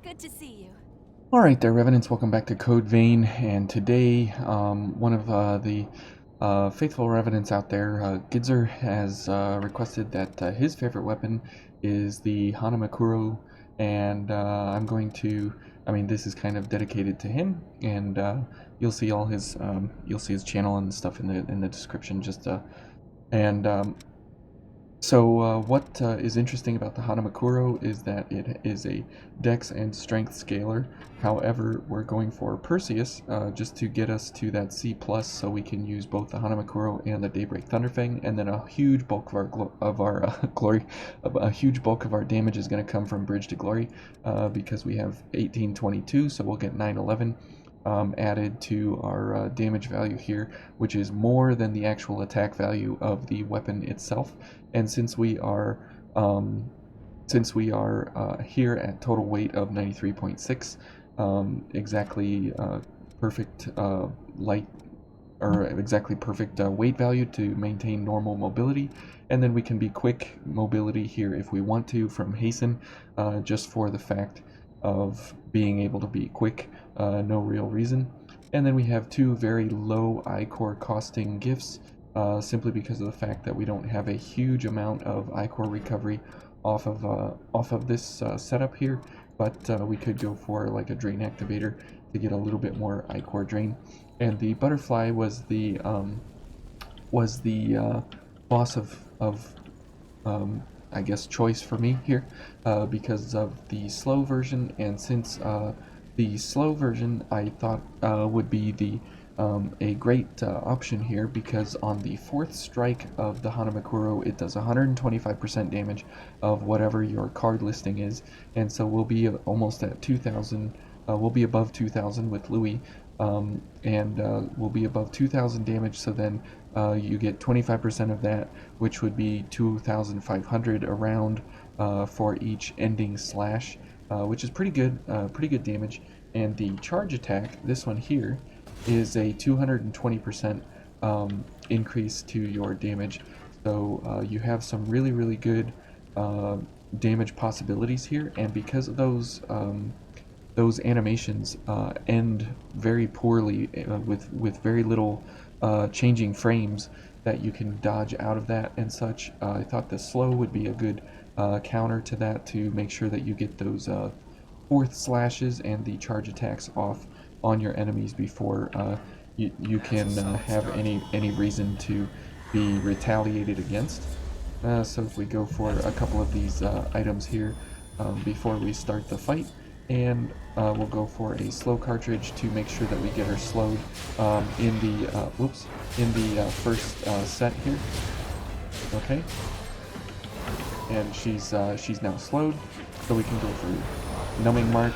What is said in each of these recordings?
Good to see you. Alright there, Revenants, welcome back to Code Vein, and today one of the faithful Revenants out there, Gidzor, has requested that his favorite weapon is the Hanemukuro, and I'm going to, this is kind of dedicated to him, and you'll see all his, you'll see his channel and stuff in the description, and what is interesting about the Hanemukuro is that it is a dex and strength scaler. However, we're going for Perseus just to get us to that C+, so we can use both the Hanemukuro and the Daybreak Thunderfang, and then a huge bulk of our glory, a huge bulk of our damage is going to come from Bridge to Glory because we have 1822, so we'll get 911. Added to our damage value here, which is more than the actual attack value of the weapon itself. And since we are here at total weight of 93.6, exactly perfect light or exactly perfect weight value to maintain normal mobility, and then we can be quick mobility here if we want to from hasten, just for the fact of being able to be quick, no real reason. And then we have two very low I-core costing gifts, simply because of the fact that we don't have a huge amount of I-core recovery off of this setup here, but we could go for like a drain activator to get a little bit more I-core drain. And the butterfly was the boss of I guess choice for me here, because of the slow version, and since the slow version I thought would be a great option here, because on the fourth strike of the Hanemukuro it does 125% damage of whatever your card listing is, and so we'll be almost at 2,000. We'll be above 2,000 with Louis, and we'll be above 2,000 damage, so then you get 25% of that, which would be 2,500 around for each ending slash, which is pretty good damage. And the charge attack, this one here, is a 220% increase to your damage. So you have some really good damage possibilities here, and because of those animations end very poorly, with very little changing frames that you can dodge out of that and such. I thought the slow would be a good counter to that, to make sure that you get those fourth slashes and the charge attacks off on your enemies before you can have any reason to be retaliated against. So if we go for a couple of these items here before we start the fight, and we'll go for a slow cartridge to make sure that we get her slowed in the first set here. Okay, and she's now slowed, so we can go for numbing mark.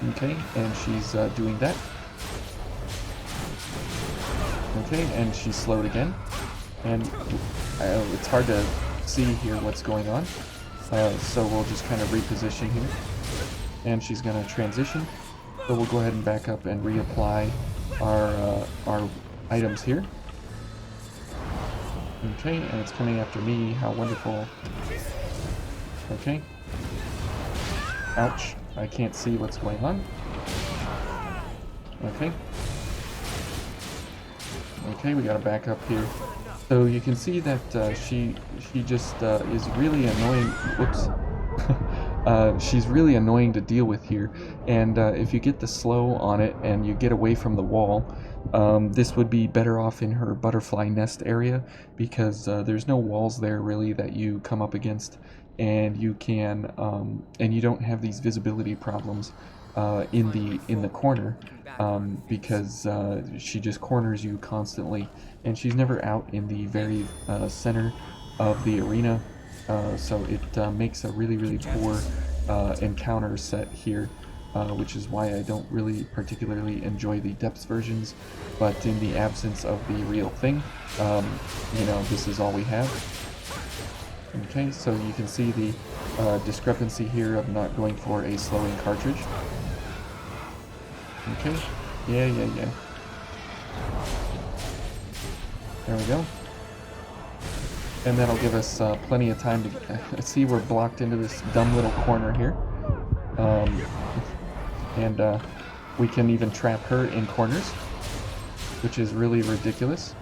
Okay, and she's doing that. Okay, and she's slowed again, and it's hard to see here what's going on, so we'll just kind of reposition here. And she's going to transition, so we'll go ahead and back up and reapply our items here. Okay, and it's coming after me. How wonderful. Okay. Ouch. I can't see what's going on. Okay. Okay, we gotta back up here. So you can see that she just is really annoying. Whoops. She's really annoying to deal with here, and if you get the slow on it and you get away from the wall, this would be better off in her butterfly nest area, because there's no walls there really that you come up against, and you can and you don't have these visibility problems in the corner, because she just corners you constantly, and she's never out in the very center of the arena. So it makes a really poor encounter set here, which is why I don't really particularly enjoy the depths versions. But in the absence of the real thing, this is all we have. Okay, so you can see the discrepancy here of not going for a slowing cartridge. Okay, yeah. There we go. And that'll give us plenty of time to see we're blocked into this dumb little corner here. Um, and we can even trap her in corners, which is really ridiculous.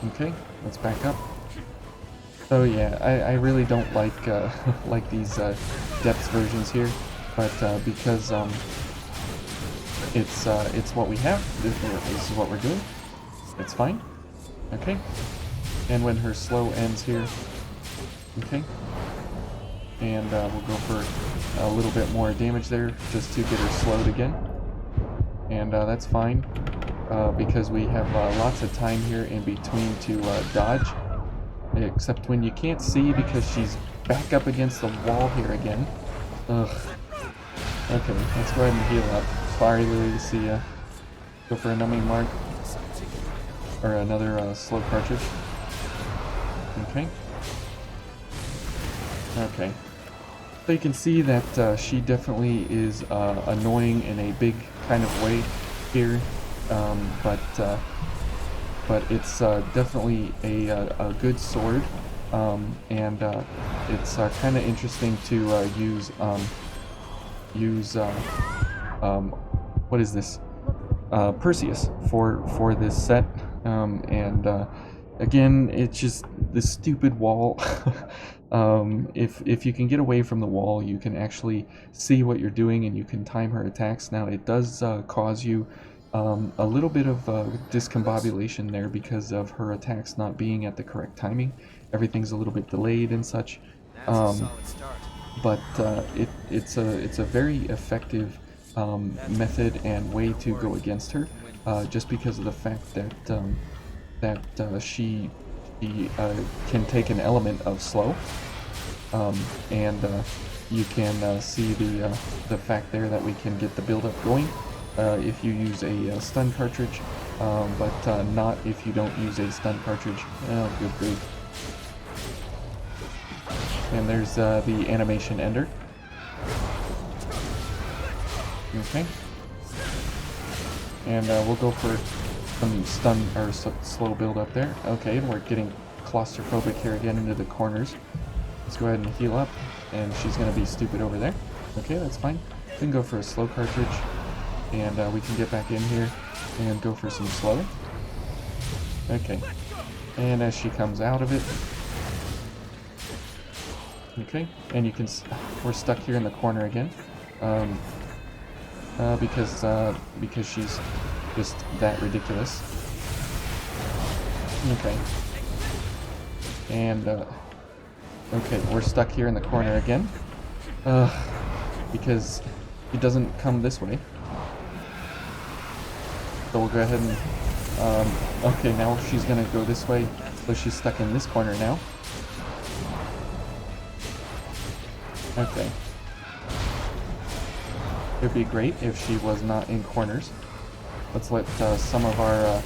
Okay, let's back up. So yeah, I really don't like like these depth versions here, but because it's what we have. This is what we're doing. It's fine. Okay. And when her slow ends here, okay. And we'll go for a little bit more damage there, just to get her slowed again. And that's fine, because we have lots of time here in between to dodge. Except when you can't see because she's back up against the wall here again. Ugh. Okay, let's go ahead and heal up. Sorry, Lucia. Go for a numbing mark. Or another slow cartridge. Okay. Okay. So you can see that she definitely is annoying in a big kind of way here. But it's definitely a good sword, and it's kind of interesting to use what is this? Perseus for this set, and again, it's just this stupid wall. If you can get away from the wall, you can actually see what you're doing, and you can time her attacks. Now, it does cause you a little bit of discombobulation there because of her attacks not being at the correct timing. Everything's a little bit delayed and such. But it's a very effective method and way to go against her, just because of the fact that she can take an element of slow, and you can see the fact there that we can get the build up going if you use a stun cartridge, but not if you don't use a stun cartridge. Oh, good grief. And there's the animation ender. Okay. And we'll go for some stun or slow build up there. Okay, and we're getting claustrophobic here again into the corners. Let's go ahead and heal up, and she's going to be stupid over there. Okay, that's fine. We can go for a slow cartridge, and we can get back in here and go for some slow. Okay. And as she comes out of it, okay, and you can, we're stuck here in the corner again, because she's just that ridiculous. Okay, and okay, we're stuck here in the corner again, because he doesn't come this way. So we'll go ahead and, okay, now she's gonna go this way, so she's stuck in this corner now. Okay. It'd be great if she was not in corners. Let's let some of our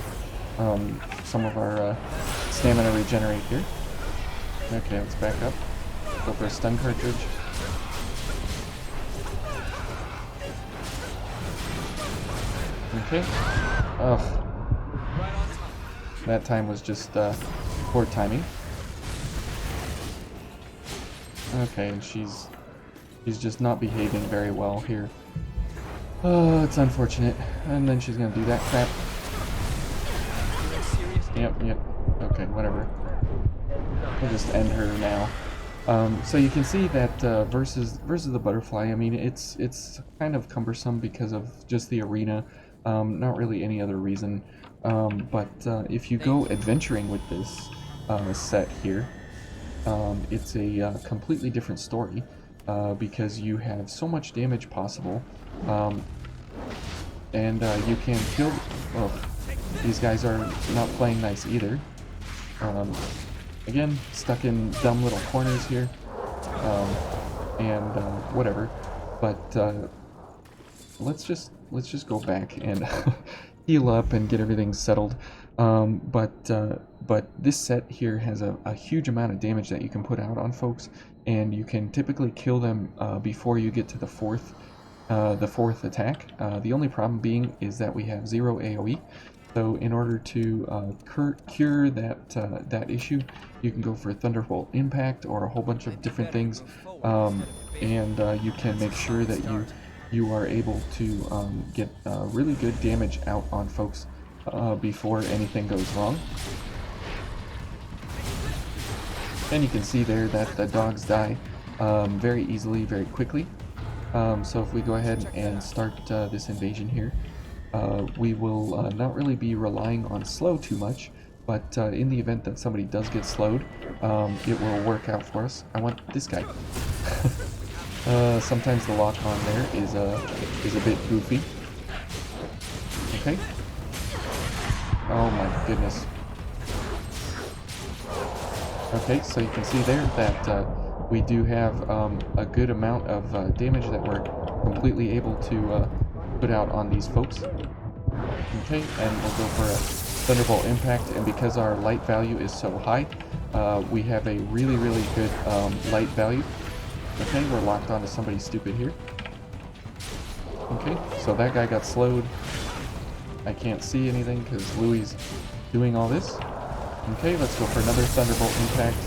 stamina regenerate here. Okay, let's back up. Go for a stun cartridge. Okay. Ugh. That time was just poor timing. Okay, and she's just not behaving very well here. Oh, it's unfortunate. And then she's gonna do that crap. Yep. Okay, whatever. We'll just end her now. So you can see that versus the butterfly, I mean, it's kind of cumbersome because of just the arena, not really any other reason. But if you go adventuring with this set here, it's a completely different story, because you have so much damage possible, and you can kill. Well, these guys are not playing nice either. Again, stuck in dumb little corners here, and whatever. But let's just go back and heal up and get everything settled. But this set here has a huge amount of damage that you can put out on folks, and you can typically kill them before you get to the fourth attack. The only problem being is that we have 0 AoE, So in order to cure that issue, you can go for a Thunderbolt Impact or a whole bunch of different things, and you can make sure that you are able to get really good damage out on folks before anything goes wrong. And you can see there that the dogs die very easily, very quickly. So if we go ahead and start this invasion here, we will not really be relying on slow too much, but in the event that somebody does get slowed, it will work out for us. I want this guy. Sometimes the lock on there is a bit goofy. Okay. Oh my goodness. Okay, so you can see there that we do have a good amount of damage that we're completely able to put out on these folks. Okay, and we'll go for a Thunderbolt Impact, and because our light value is so high, we have a really, really good light value. Okay, we're locked onto somebody stupid here. Okay, so that guy got slowed. I can't see anything because Louie's doing all this. Okay, let's go for another Thunderbolt Impact.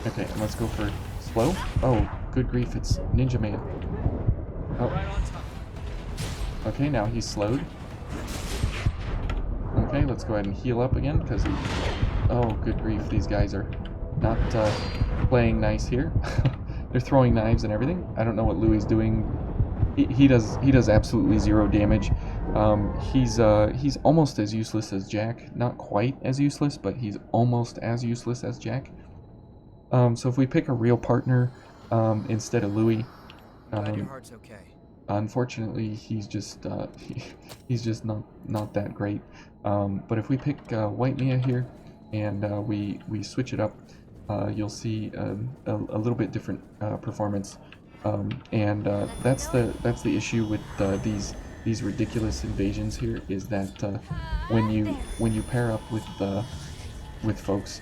Okay, and let's go for slow. Oh, good grief, it's Ninja Man. Oh. Okay, now he's slowed. Okay, let's go ahead and heal up again, because oh, good grief, these guys are not playing nice here. They're throwing knives and everything. I don't know what Louie's doing. He does absolutely zero damage. He's almost as useless as Jack. Not quite as useless, but he's almost as useless as Jack. So if we pick a real partner instead of Louie, Glad your heart's okay. unfortunately he's just he's just not that great. But if we pick White Mia here and we switch it up, you'll see a little bit different performance. And that's the issue with these ridiculous invasions here, is that when you pair up with folks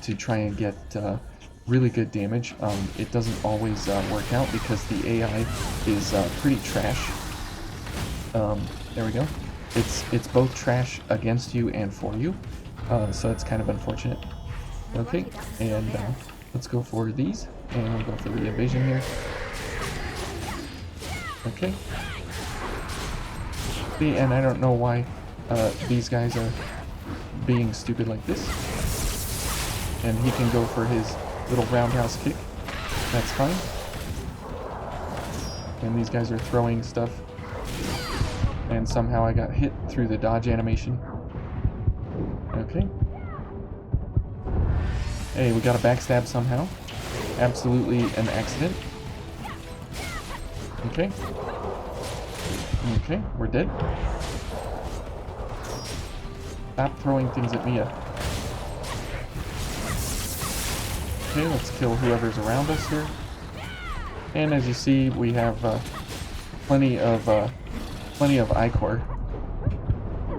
to try and get really good damage, it doesn't always work out because the AI is pretty trash. There we go. It's both trash against you and for you, so it's kind of unfortunate. Okay, and let's go for these, and we'll go for the invasion here. Okay. See, and I don't know why these guys are being stupid like this. And he can go for his little roundhouse kick. That's fine. And these guys are throwing stuff. And somehow I got hit through the dodge animation. Okay. Hey, we got a backstab somehow. Absolutely an accident. Okay. Okay, we're dead. Stop throwing things at Mia. Okay, let's kill whoever's around us here. And as you see, we have plenty of Ichor.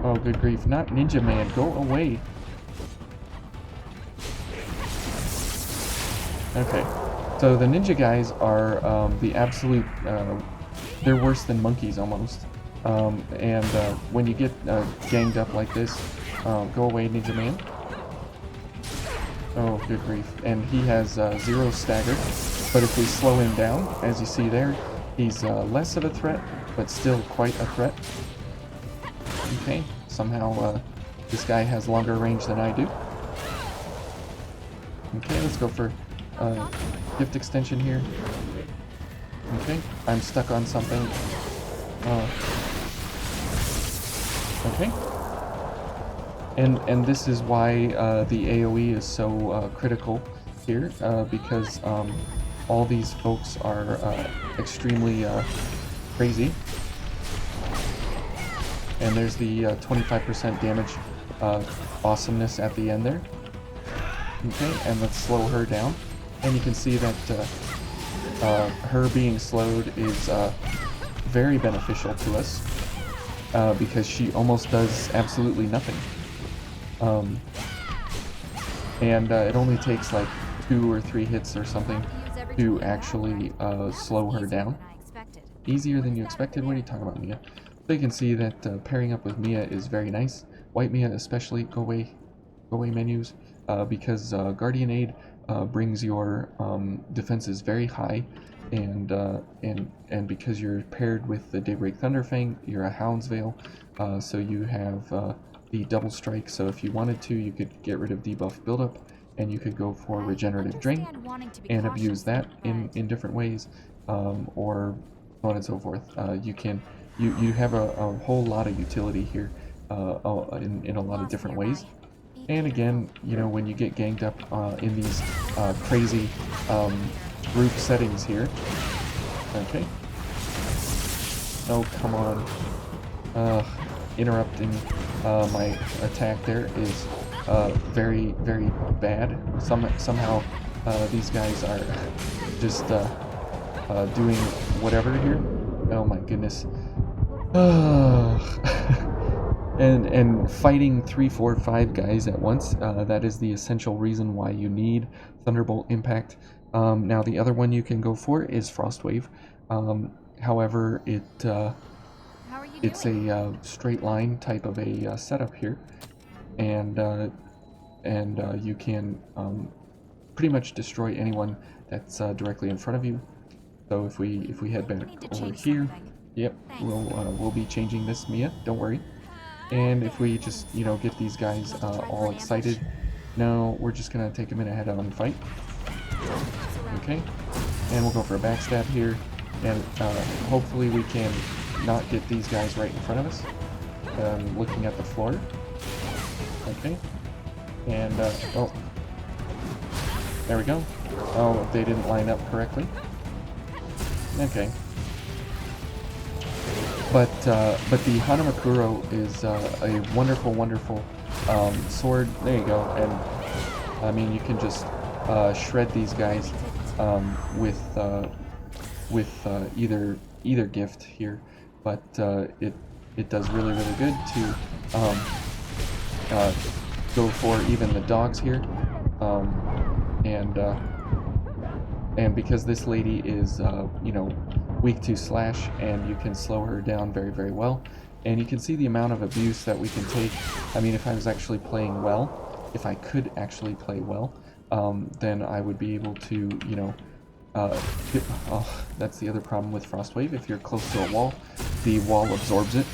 Oh, good grief! Not Ninja Man. Go away. Okay, so the ninja guys are the absolute. They're worse than monkeys almost. And when you get ganged up like this, go away, Ninja Man. Oh, good grief. And he has 0 stagger. But if we slow him down, as you see there, he's less of a threat, but still quite a threat. Okay, somehow this guy has longer range than I do. Okay, let's go for gift extension here. Okay, I'm stuck on something. Okay. And this is why the AoE is so critical here, because all these folks are extremely crazy. And there's the 25% damage awesomeness at the end there. Okay, and let's slow her down. And you can see that her being slowed is very beneficial to us, because she almost does absolutely nothing. And it only takes like 2 or 3 hits or something to actually slow her down. Easier than you expected? What are you talking about, Mia? So you can see that pairing up with Mia is very nice. White Mia especially, go away menus, because Guardian Aid brings your defenses very high, and because you're paired with the Daybreak Thunderfang, you're a Hound's Veil, so you have the double strike. So if you wanted to, you could get rid of debuff buildup, and you could go for regenerative drain and abuse that in different ways, or so on and so forth. You have a whole lot of utility here, in a lot of different ways. And again, you know, when you get ganged up in these crazy group settings here. Okay. Oh, come on. Interrupting my attack there is very, very bad. Somehow these guys are just doing whatever here. Oh my goodness. And fighting 3, 4, 5 guys at once, that is the essential reason why you need Thunderbolt Impact. Now the other one you can go for is Frostwave. However, it's a straight line type of a setup here, and you can pretty much destroy anyone that's directly in front of you. So if we head back over here, yep, we'll be changing this Mia. Don't worry. And if we just, you know, get these guys all excited, no, we're just gonna take a minute head on fight. Okay, and we'll go for a backstab here, and hopefully we can not get these guys right in front of us. Looking at the floor. Okay, and oh, there we go. Oh, they didn't line up correctly. Okay. But the Hanemukuro is a wonderful, wonderful sword. There you go. And I mean, you can just shred these guys with either gift here. But it does really, really good to go for even the dogs here. And because this lady is you know, weak to slash, and you can slow her down very, very well. And you can see the amount of abuse that we can take. I mean, if I was actually playing well, if I could actually play well, then I would be able to, you know, that's the other problem with Frostwave. If you're close to a wall, the wall absorbs it.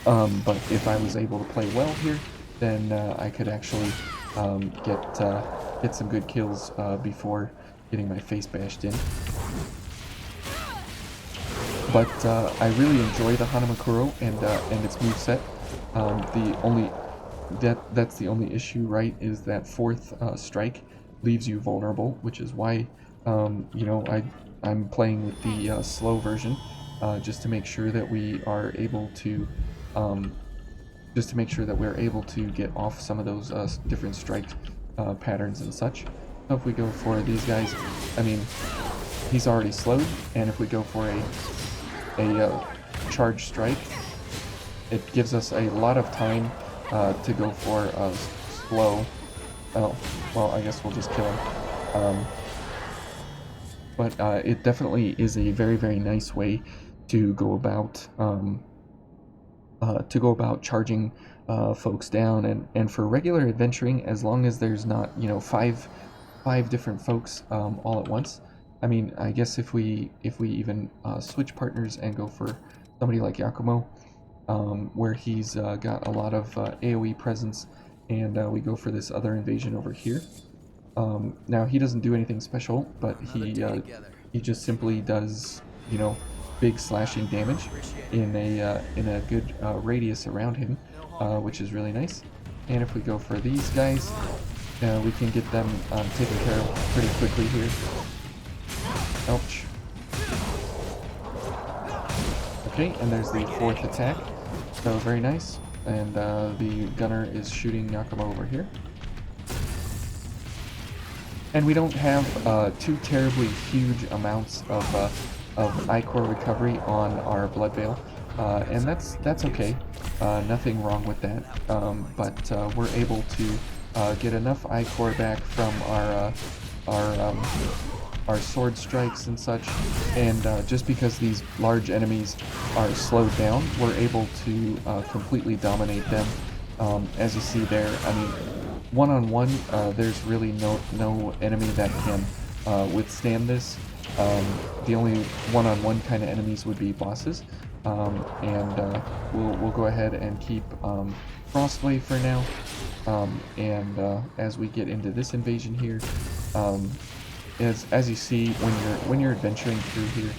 But if I was able to play well here, then I could actually get some good kills before getting my face bashed in. But I really enjoy the Hanemukuro and its moveset. That's the only issue, right? Is that fourth strike leaves you vulnerable, which is why you know, I'm playing with the slow version, just to make sure that we are able to get off some of those different strike patterns and such. So if we go for these guys, I mean, he's already slowed, and if we go for a charge strike, it gives us a lot of time to go for a slow. Oh, well, I guess we'll just kill him. But it definitely is a very, very nice way to go about charging folks down, and for regular adventuring, as long as there's not, you know, five different folks all at once. I mean, I guess if we even switch partners and go for somebody like Yakumo, where he's got a lot of AoE presence, and we go for this other invasion over here. Now he doesn't do anything special, but he just simply does, you know, big slashing damage in a good radius around him, which is really nice. And if we go for these guys, we can get them taken care of pretty quickly here. Ouch. Okay, and there's the fourth attack. So very nice. And the gunner is shooting Yakumo over here. And we don't have too terribly huge amounts of Ichor recovery on our Blood Veil, and that's okay. Nothing wrong with that. But we're able to get enough Ichor back from our our sword strikes and such, and just because these large enemies are slowed down, we're able to completely dominate them. As you see there, I mean, one-on-one, there's really no enemy that can withstand this. The only one-on-one kind of enemies would be bosses, and we'll go ahead and keep Frostwave for now. As we get into this invasion here, as you see when you're adventuring through here,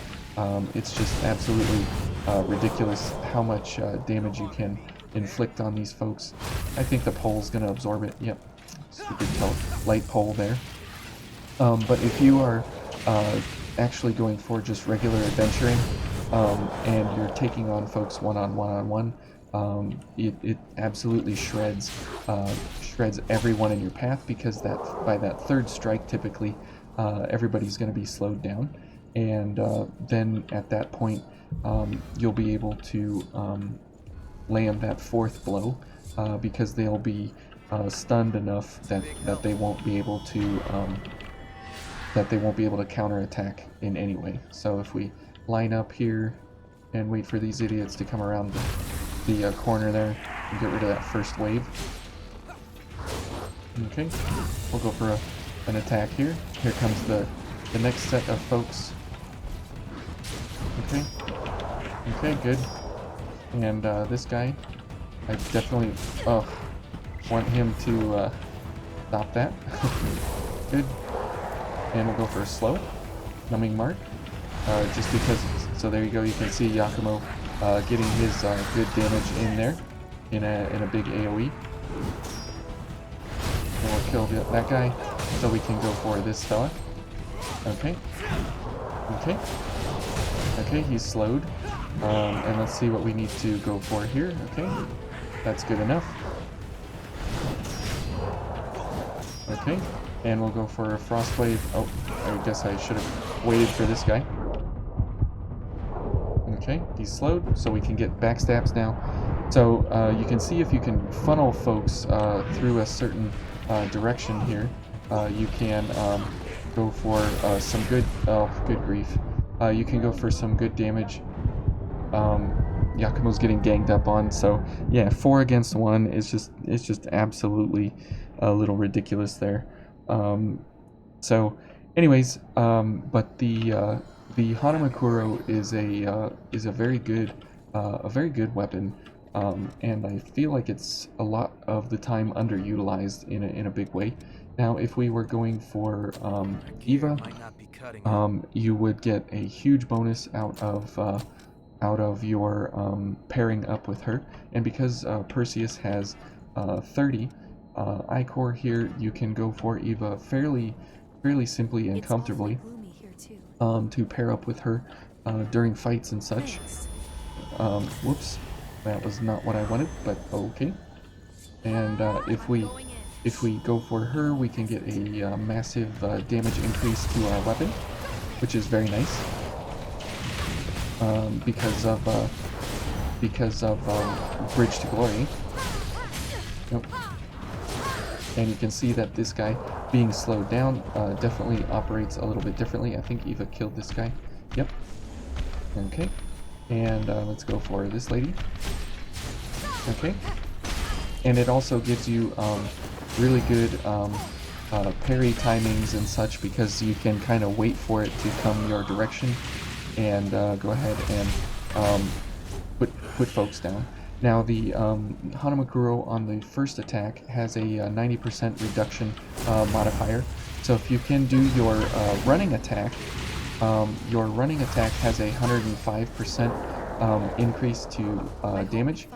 it's just absolutely ridiculous how much damage you can inflict on these folks. I think the pole's gonna absorb it. Yep, stupid light pole there. But if you are actually going for just regular adventuring, and you're taking on folks one-on-one, it absolutely shreds everyone in your path, because by that third strike, typically, everybody's going to be slowed down, and then at that point, you'll be able to land that fourth blow, because they'll be stunned enough that they won't be able to counterattack in any way. So if we line up here and wait for these idiots to come around the corner there and get rid of that first wave. Okay, we'll go for an attack here. Here comes the next set of folks. Okay, good. And this guy, I definitely want him to stop that. Good. And we'll go for a slow numbing mark, just because. So there you go. You can see Yakumo getting his good damage in there in a big AOE. And we'll kill that guy, so we can go for this fella. Okay. He's slowed. And let's see what we need to go for here. Okay, that's good enough. Okay. And we'll go for a Frostwave. Oh, I guess I should have waited for this guy. Okay, he's slowed, so we can get backstabs now. So you can see if you can funnel folks through a certain direction here, you can go for some good... Oh, good grief. You can go for some good damage. Yakumo's getting ganged up on, so yeah, 4 against 1 is just absolutely a little ridiculous there. So anyways, but the Hanemukuro is a very good weapon, and I feel like it's a lot of the time underutilized in a big way. Now, if we were going for Eva, you would get a huge bonus out of your pairing up with her, and because Perseus has 30 I-core here, you can go for Eva fairly simply and comfortably to pair up with her during fights and such. Whoops, that was not what I wanted, but okay. And if we go for her, we can get a massive damage increase to our weapon, which is very nice. Because of Bridge to Glory. Nope. And you can see that this guy, being slowed down, definitely operates a little bit differently. I think Eva killed this guy. Yep. Okay. And let's go for this lady. Okay. And it also gives you really good parry timings and such, because you can kind of wait for it to come your direction and go ahead and put folks down. Now, the Hanemukuro on the first attack has a 90% reduction modifier. So if you can do your running attack has a 105% increase to damage.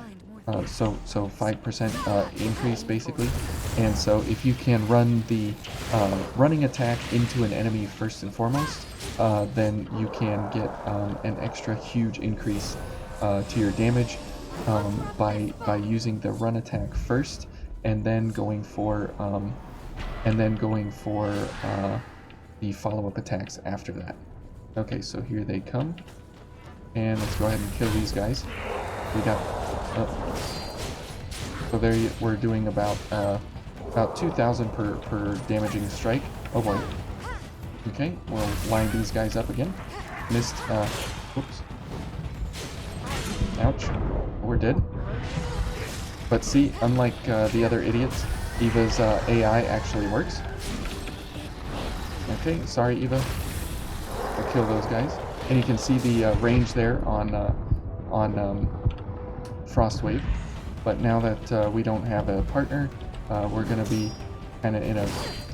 So 5% increase basically. And so if you can run the running attack into an enemy first and foremost, then you can get an extra huge increase to your damage. By using the run attack first, and then going for the follow-up attacks after that. Okay, so here they come, and let's go ahead and kill these guys. We got so there we're doing about 2,000 per damaging strike. Oh boy, Okay, we'll line these guys up again. Missed, whoops. Ouch. We're dead. But see, unlike the other idiots, Eva's AI actually works. Okay, sorry Eva. I'll kill those guys. And you can see the range there on Frostwave. But now that we don't have a partner, we're going to be kind of in a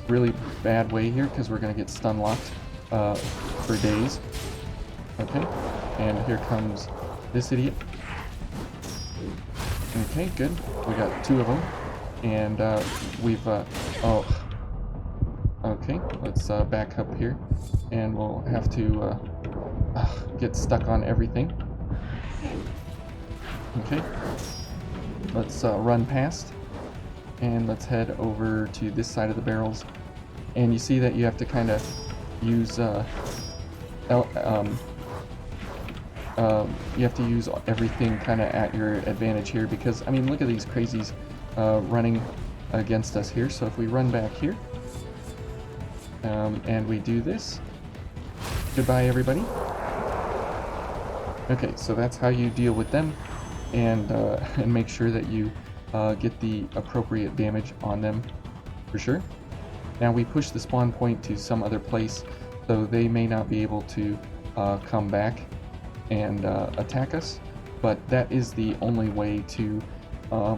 really bad way here because we're going to get stun locked for days. Okay, and here comes this idiot. Okay, good. We got 2 of them, and we've oh. Okay, let's back up here, and we'll have to get stuck on everything. Okay, let's run past, and let's head over to this side of the barrels. And you see that you have to kind of use you have to use everything kind of at your advantage here, because I mean, look at these crazies running against us here. So if we run back here and we do this, goodbye everybody. Okay, so that's how you deal with them, and make sure that you get the appropriate damage on them for sure. Now we push the spawn point to some other place, so they may not be able to come back and attack us, but that is the only way to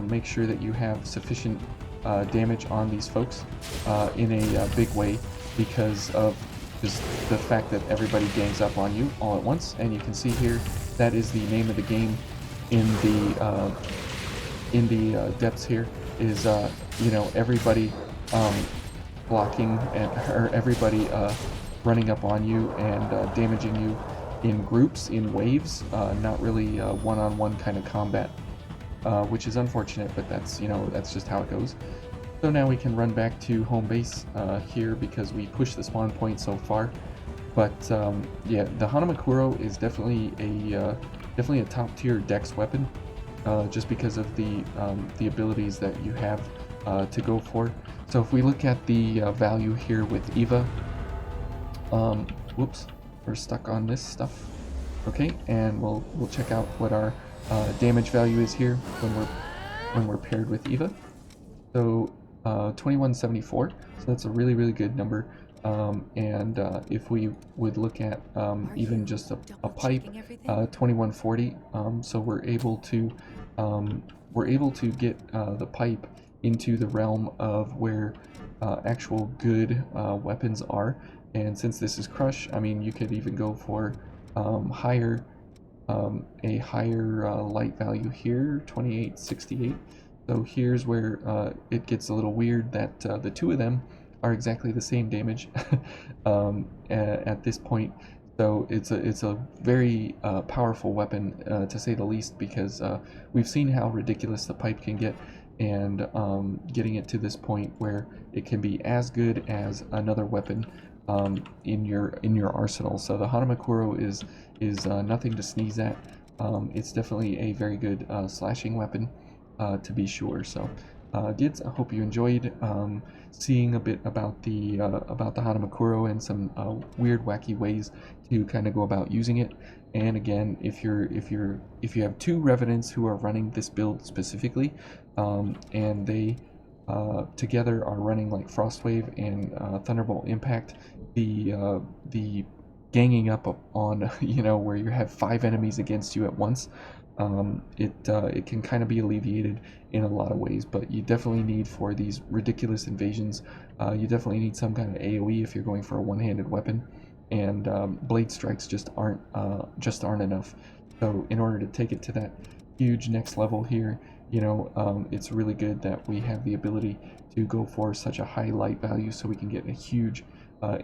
make sure that you have sufficient damage on these folks in a big way, because of just the fact that everybody gangs up on you all at once. And you can see here, that is the name of the game in the depths here, is you know, everybody blocking or everybody running up on you and damaging you in groups, in waves, not really one-on-one kind of combat, which is unfortunate, but that's, you know, that's just how it goes. So now we can run back to home base here, because we pushed the spawn point so far. But yeah, the Hanemukuro is definitely a top tier dex weapon, just because of the abilities that you have to go for. So if we look at the value here with Eva, whoops, we're stuck on this stuff. Okay, and we'll check out what our damage value is here when we're paired with Eva. So 2174, so that's a really good number. And if we would look at even just a pipe, 2140, so we're able to get the pipe into the realm of where actual good weapons are. And since this is crush, I mean, you could even go for a higher light value here, 2868. So here's where it gets a little weird that the 2 of them are exactly the same damage at this point. So it's a very powerful weapon, to say the least, because we've seen how ridiculous the pipe can get, and getting it to this point where it can be as good as another weapon in your arsenal. So the Hanemukuro is nothing to sneeze at. It's definitely a very good slashing weapon, to be sure. So Gids, I hope you enjoyed seeing a bit about the Hanemukuro and some weird, wacky ways to kind of go about using it. And again, if you have 2 revenants who are running this build specifically, and they together are running like Frostwave and Thunderbolt Impact, the ganging up on, you know, where you have 5 enemies against you at once, it can kind of be alleviated in a lot of ways. But you definitely need, for these ridiculous invasions, you definitely need some kind of AoE if you're going for a one-handed weapon, and blade strikes just aren't enough. So in order to take it to that huge next level here, you know, it's really good that we have the ability to go for such a high light value, so we can get a huge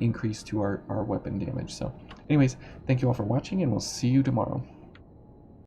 increase to our weapon damage. So anyways, thank you all for watching, and we'll see you tomorrow.